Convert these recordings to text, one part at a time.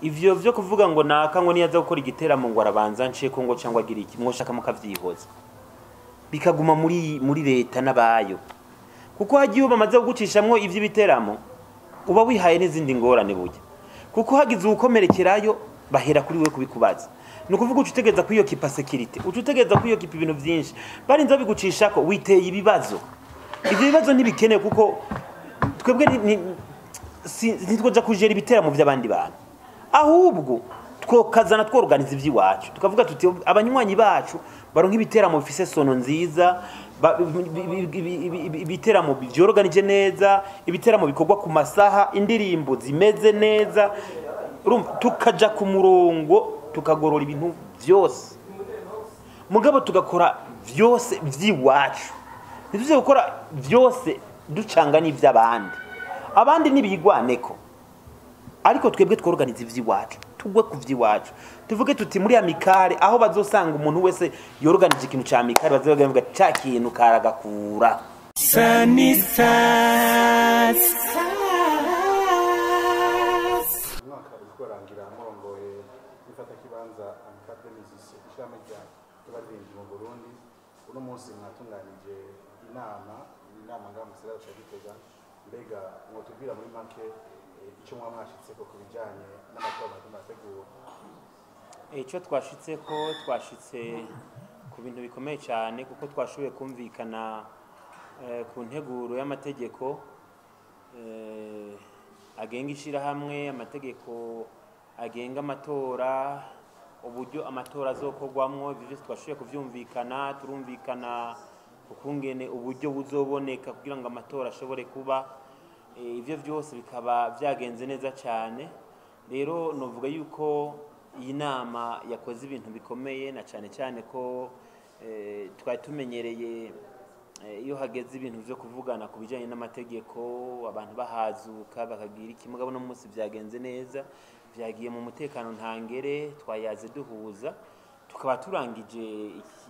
ivyo vyo kuvuga ngo naka ngo niyaza gukora igiteramo ngo arabanza nce ko ngo cyangwa agira iki mwoshaka mukavyihoza bikaguma muri leta nabayo kuko hagiye bamaze gucishamwo ivyo biteramo uba wihaye n'izindi ngorane burya kuko hagize ukomerekerayo bahera kuri we kubikubaza nukuvuga ucutegeza kwiyo kipa security ucutegeza kwiyo kipa ibintu byinshi barinza bigucishako witeye ibibazo ivyo bibazo ntibikene kuko twebwe ntitwoja kujera ibiteramo by'abandi bantu ahubwo twokazana tworganiza ivy'iwacu tukavuga tuti abanywanyi bacu baronka ibiteramo bifise sono nziza ibiteramo byorganije neza ibiteramo bikorwa ku masaha indirimbo zimeze neza tukaja ku murongo tukagorora ibintu byose mugabo tugakora byose by'iwacu ntituze gukora byose ducanga n'ivy'abandi abandi nibigwaneko ariko twebwe tworganiza ivy'iwacu tugwe ku vy'iwacu tuvuge tuti muri Amical aho bazosanga umuntu wese yorganije ikintu ca Amical bazovuga ca kintu karagakura sanisas mwaka ukorangira morongoye bifata kibanza Amical de musiciens ishami rya tubarinzi mu Burundi uno munsi mwatunganije inama ngaho mu gisagara ca Gitega mbega mwotubwira muri make icyo mwamwashitseko ku bijanye n'amatora y'amategeko icyo twashitse ku bintu bikomeye cyane kuko twashoboye kumvikana ku nteguro y'amategeko agenga ishirahamwe amategeko agenga amatora uburyo amatora azokorwamwo ibyo twashoboye kuvyumvikana turumvikana ukungene uburyo buzoboneka kugira ngo amatora ashobore kuba ivyo byose bikaba byagenze neza cyane rero novuga yuko iyi nama yakoze ibintu bikomeye na cyane cyane ko twari tumenyereye iyo hageze ibintu byo kuvugana ku bijanye n'amategeko abantu bahazuka bakagira iki mugabo no munsi byagenze neza byagiye mu mutekano ntangere twayaze duhuza tukaba turangije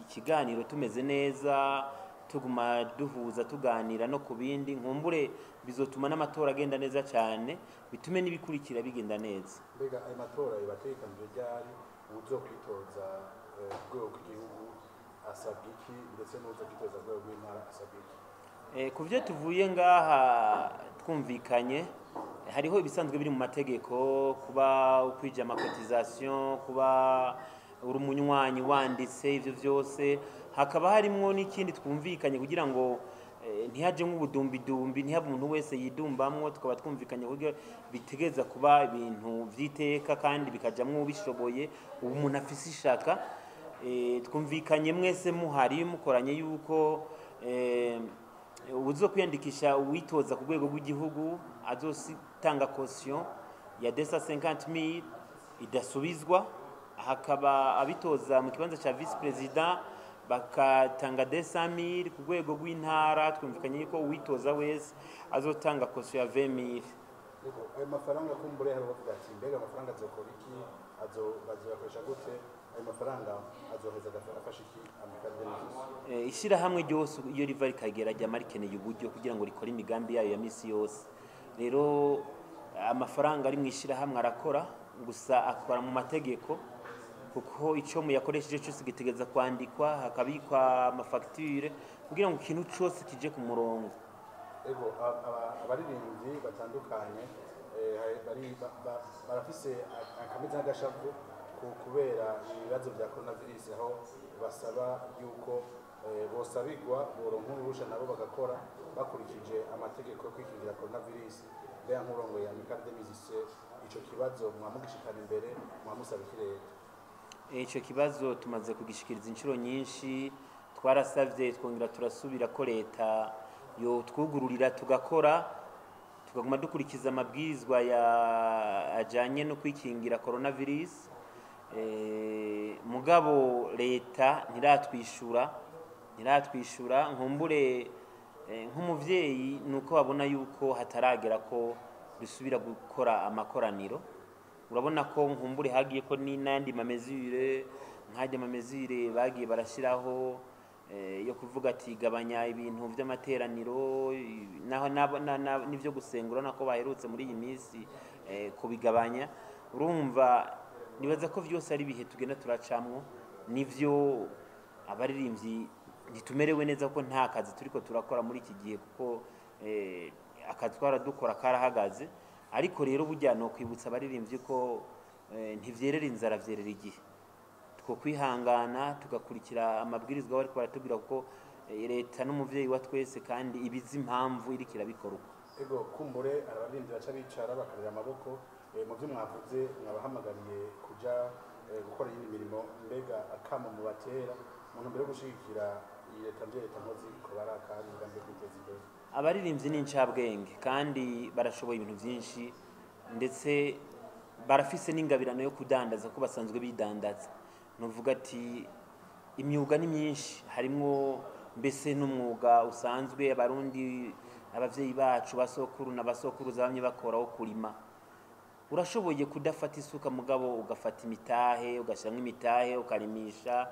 ikiganiro tumeze neza tuguma duhuza tuganira no ku bindi nkumbure bizotuma n'amatora agenda neza cyane bitume nibikurikira bigenda neza mbega ayo matora yabatekanije ryari uzo kwitoza rwego rw'igihugu asabwa iki ndetse n'uzo kwitoza rwego rw'intara asabwa iki ku byo tuvuye ngaha twumvikanye hariho ibisanzwe biri mu mategeko kuba ukwija amakotization kuba urumunywanyi wanditse ivyo byose hakaba harimwo n'ikindi twumvikanye kugira ngo ntihaje nk'ubudumbidumbi ntihabe umuntu wese yidumbamwo tukaba twumvikanye kugira bitegeza kuba ibintu vyiteka kandi bikajamwo ubishoboye ubu umuntu afise ishaka twumvikanye mwese muhari mukoranye yuko ubuzo kwiyandikisha uwitoza ku rwego rw'igihugu azositanga caution ya 250,000 idasubizwa hakaba abitoza mu kibanza cha vice president bakatanga 200,000 ku rwego rw'intara twumvikanye yuko uwitoza wese azotanga caution ya 20,000 ayo mafaranga kumbure hari bavuga ati mbega amafaranga azokora iki bazoyakoresha gute ayo mafaranga azoheza afasha iki Amical de musiciens ishirahamwe ryose iyo riva rikagera rya marikeneye uburyo kugira ngo rikore imigambi yayo ya misi yose rero amafaranga ari mu ishirahamwe arakora gusa akora mu mategeko kuko icyo muyakoresheje cyose gitegeza kwandikwa hakabikwa amafacture kugira ngo ikintu cyose kije ku murongo ego abaririmbyi batandukanye barafise akameze n'agashavu kubera ibibazo bya coronavirus aho basaba yuko bosabigwa boronka urusha nabo bagakora bakurikije amategeko yo kwikingira coronavirus mbega nk'urongo ya Amical de musiciens ico kibazo mwamugishikana imbere mwamusaba iki leta ico kibazo tumaze kugishikiriza inshuro nyinshi twarasavye twongera turasubira ko leta yo twugururira tugakora tugaguma dukurikiza amabwirizwa ajanye no kwikingira coronavirus mugabo leta ntiratwishura nkumbure nk'umuvyeyi nuko babona yuko hataragera ko dusubira gukora amakoraniro urabona ko nkumbure hagiye ko ni nandi mamezure nkajya mamezure bagiye barashiraho yo kuvuga ati gabanya ibintu by'amateraniro naho nivyo gusengura nako baherutse muri iyi minsi kubigabanya urumva nibaza ko byose ari bihe tugenda turacamwo nivyo abaririmbyi ntitumerewe neza ko nta kazi turiko turakora muri iki gihe kuko akazi twaradukora karahagaze ariko rero burya no kwibutsa abaririmbyi ko ntivyerera inzara vyerera igihe two kwihangana tugakurikira amabwirizwa bariko baratubwira ko leta n'umuvyeyi wa twese kandi ibizi impamvu iri kirabikora uko ego kumbure abaririmbyi baca bicara bakarira amaboko mu byo mwavuze mwabahamagariye kuja gukora iyindi mirimo mbega akamo mu batera mu ntumbero yo gushigikira iyi leta nkozi ko barakari ngambe kwiteza imbere abaririmbyi ni incabwenge kandi barashoboye ibintu byinshi ndetse barafise n'ingabirano yo kudandaza ko basanzwe bidandaza nuvuga ati imyuga ni myinshi harimo mbese n'umwuga usanzwe abarundi abavyeyi bacu basokuru n'abasokuruza bamye bakoraho kurima urashoboye kudafata isuka mugabo ugafata imitahe ugashyiramo imitahe ukarimisha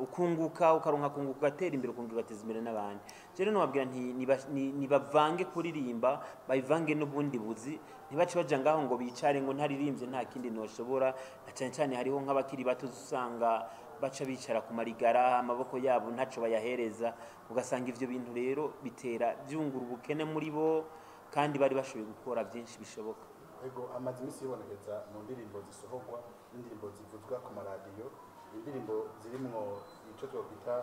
ukunguka ukaronka kunguka ugatera imbere ukunguka ugateza imbere n'abandi rero nubabwira ntibavange kuririmba babivange n'ubundi buzi ntibace baja ngaho ngo bicare ngo ntaririmbye nta kindi noshobora na cyane cyane hariho nk'abakiri bato usanga baca bicara ku marigara amaboko yabo ntaco bayahereza ugasanga ivyo bintu rero bitera byungura ubukene muri bo kandi bari bashoboye gukora byinshi bishoboka ego amazi imisi yibonekeza mu ndirimbo zisohorwa n'indirimbo zivuzwa ku maradiyo indirimbo zirimwo ico twokwita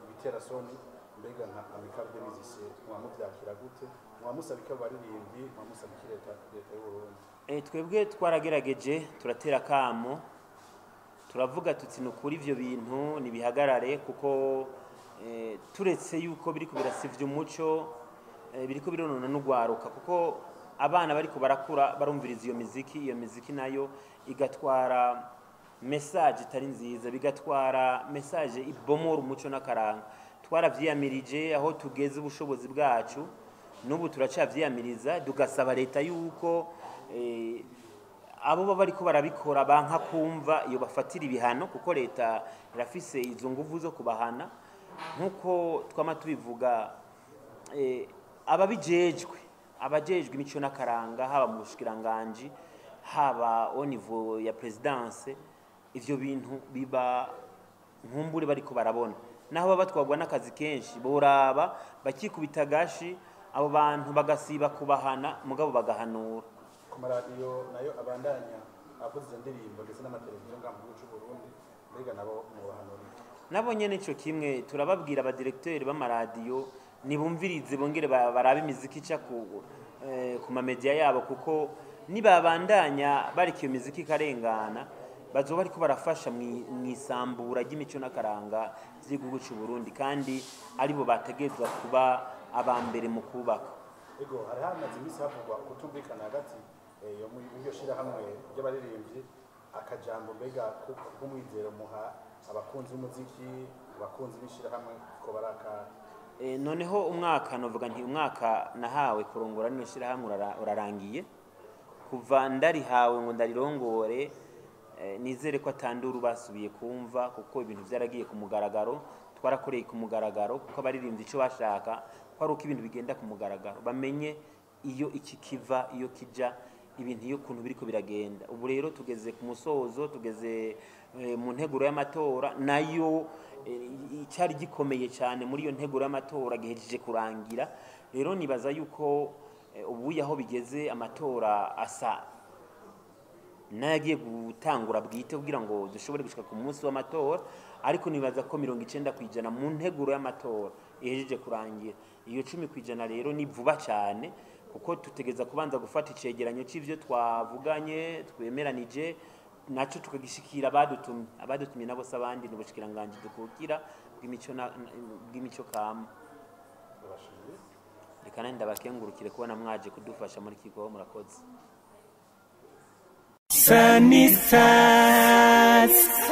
ibiterasoni mbega nka Amical de musiciens mwamuvyakira gute mwamusabika abaririmbyi mwamusabika leta y'u Burundi twebwe twaragerageje turatera kamo turavuga tuti nukuri ivyo bintu nibihagarare kuko turetse yuko biriko birasivya umuco biriko bironona n'ugwaruka kuko abana bariko barakura barumviriza iyo miziki nayo igatwara message itari nziza bigatwara message ibomora umuco n'akaranga twaravyiyamirije aho tugeze ubushobozi bwacu n'ubu turacavyiyamiriza tugasaba leta yuko abo baba bariko barabikora banka kumva iyo bafatira ibihano kuko leta irafise izo nguvu zo kubahana nkuko twama tubivuga abajejwe imico n'akaranga haba mu bushikiranganje haba au niveau ya presidence ivyo bintu biba nkumbure bariko barabona naho baba batwagwa n'akazi kenshi boraba bakikubita gashi abo bantu bagasiba kubahana mugabo bagahanura ku maradiyo nayo abandanya avuze indirimbo ndetse n'amateleviziyo ngambu y'u Burundi mbega nabo mu bahanura nabo nyene ico kimwe turababwira abadirecteur b'amaradiyo nibumvirize bongere barabe imiziki ica ku mamedia yabo kuko nibabandanya bariko iyo miziki karengana bazoba bariko barafasha mwisambura ry'imico n'akaranga vy'igihugu cy'u Burundi kandi aribo bategezwa kuba abambere mu kubaka ego hari hamaze imisi havugwa kutumvikana hagati yo shira hamwe ry'abaririmbyi akajambo mbega kumwizero muha abakunzi b'umuziki abakunzi b'ishira hamwe ko baraka noneho umwaka novuga nti umwaka nahawe kurongora niyo shira hamwe urarangiye kuva ndarihawe ngo ndarirongore nizere ko atanduru basubiye kumva kuko ibintu byaragiye ku mugaragaro twarakoreye ku mugaragaro kuko abaririmbyi ico bashaka ko ari uko ibintu bigenda ku mugaragaro bamenye iyo iki kiva iyo kija ibintu iyo kuntu biriko biragenda ubu rero tugeze ku musozo tugeze mu nteguro y'amatora nayo cyari gikomeye cyane muri iyo nteguro y'amatora gihejeje kurangira rero nibaza yuko ubu yaho bigeze amatora asa nagiye gutangura bwite kugira ngo dushobore gushika ku munsi w'amatora ariko nibaza ko 90% mu nteguro y'amatora ihejeje kurangira iyo 10% rero ni vuba cyane kuko tutegeza kubanza gufata icegeranyo c'ivyo twavuganye twemeranije naco tukagishikira abadutumye nabo sabandi n'ubushikiranganje dukukira bw'imico kama reka nenda bakengurukire kubona mwaje kudufasha muri kigo murakoze. Sunny Stars.